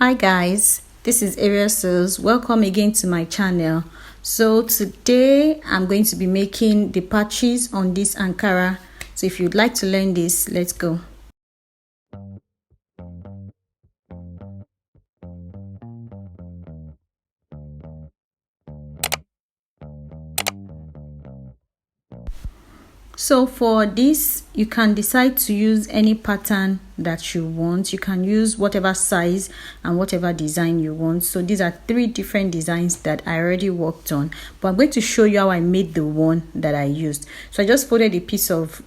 Hi guys, this is Arius Sews. Welcome again to my channel. So today I'm going to be making the patches on this Ankara. So if you'd like to learn this, let's go. So for this, you can decide to use any pattern that you want. You can use whatever size and whatever design you want. So these are 3 different designs that I already worked on, but I'm going to show you how I made the one that I used. So I just folded a piece of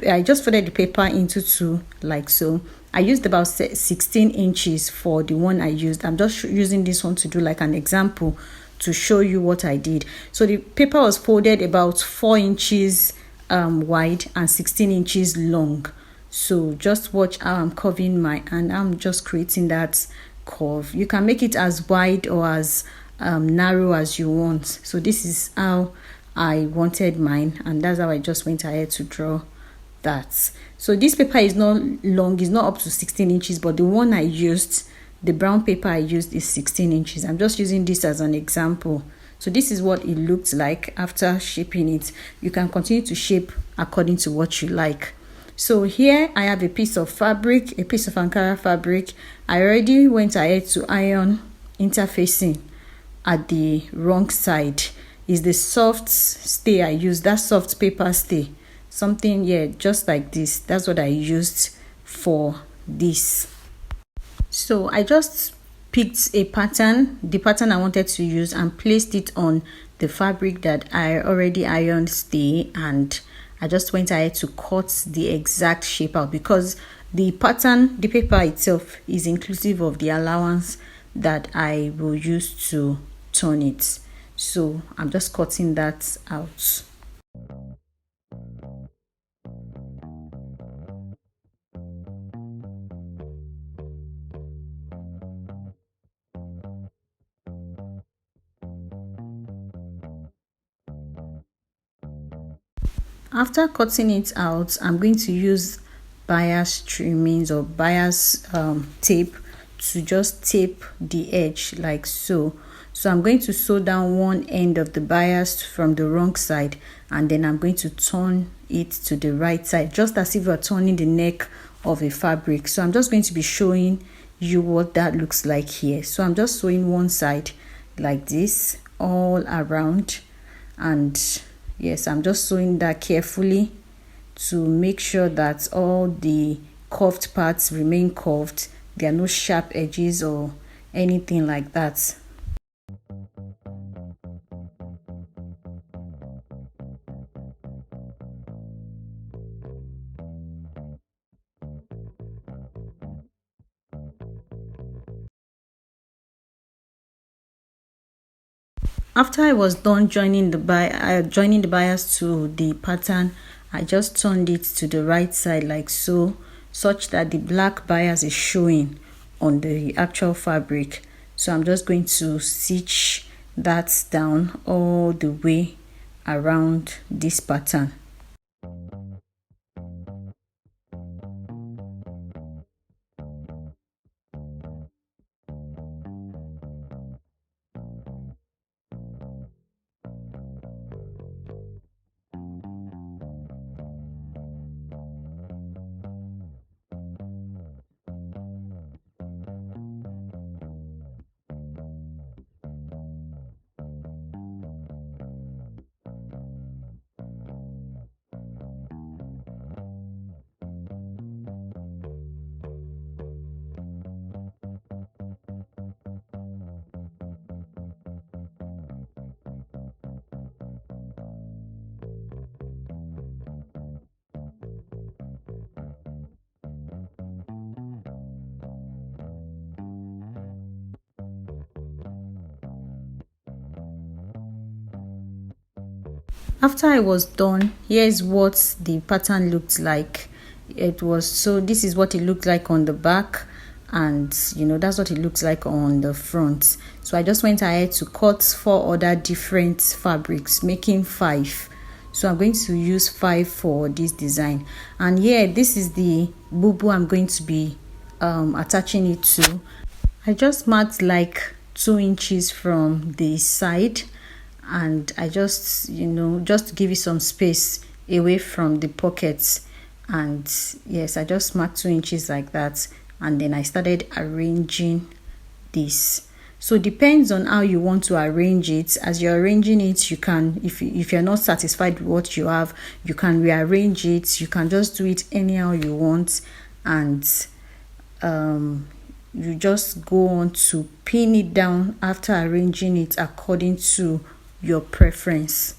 I just folded the paper into 2 like so. I used about 16 inches for the one I used. I'm just using this one to do like an example to show you what I did. So the paper was folded about 4 inches wide and 16 inches long. So just watch how I'm curving my hand. I'm just creating that curve. You can make it as wide or as narrow as you want. So this is how I wanted mine, and that's how I just went ahead to draw that. So this paper is not long, it's not up to 16 inches, but the one I used, the brown paper I used, is 16 inches. I'm just using this as an example. So this is what it looked like after shaping it. You can continue to shape according to what you like. So here I have a piece of fabric, a piece of Ankara fabric. I already went ahead to iron interfacing at the wrong side. Is the soft stay I used, that soft paper stay. Something, yeah, just like this. That's what I used for this. So I just picked a pattern, the pattern I wanted to use, and placed it on the fabric that I already ironed stay, and I just went ahead to cut the exact shape out because the pattern, the paper itself, is inclusive of the allowance that I will use to turn it. So I'm just cutting that out. After cutting it out, I'm going to use bias trimmings or bias tape to just tape the edge like so. So I'm going to sew down one end of the bias from the wrong side, and then I'm going to turn it to the right side, just as if you're turning the neck of a fabric. So I'm just going to be showing you what that looks like here. So I'm just sewing one side like this all around, and yes, I'm just sewing that carefully to make sure that all the curved parts remain curved. There are no sharp edges or anything like that. After I was done joining the bias to the pattern, I just turned it to the right side like so, such that the black bias is showing on the actual fabric. So I'm just going to stitch that down all the way around this pattern. After I was done, here's what the pattern looked like. This is what it looked like on the back, and that's what it looks like on the front. So I just went ahead to cut 4 other different fabrics, making 5. So I'm going to use 5 for this design. And here, this is the bubu I'm going to be attaching it to. I just marked like 2 inches from the side, and I just, just to give you some space away from the pockets. And yes, I just marked 2 inches like that, and then I started arranging this. So depends on how you want to arrange it. As you're arranging it, you can, if you're not satisfied with what you have, you can rearrange it. You can just do it anyhow you want, and you just go on to pin it down after arranging it according to your preference.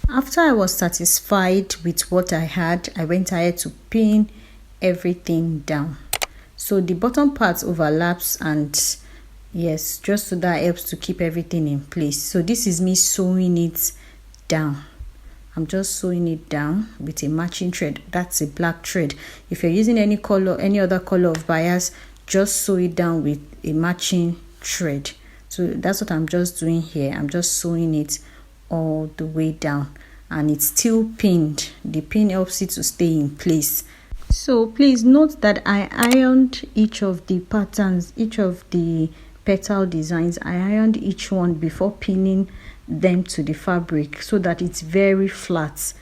After I was satisfied with what I had, I went ahead to pin everything down. So the bottom part overlaps, and yes, just so that helps to keep everything in place. So this is me sewing it down. I'm just sewing it down with a matching thread. That's a black thread. If you're using any color, any other color of bias, just sew it down with a matching thread. So that's what I'm just doing here. I'm just sewing it all the way down, and it's still pinned. The pin helps it to stay in place. So please note that I ironed each of the patterns, each of the petal designs. I ironed each one before pinning them to the fabric so that it's very flat.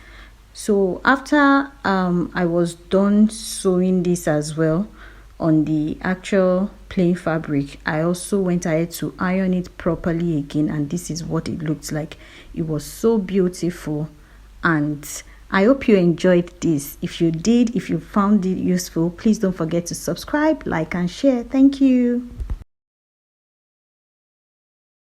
So after I was done sewing this as well on the actual plain fabric, I also went ahead to iron it properly again, and this is what it looked like. It was so beautiful, and I hope you enjoyed this. If you did, if you found it useful, please don't forget to subscribe, like, and share. Thank you.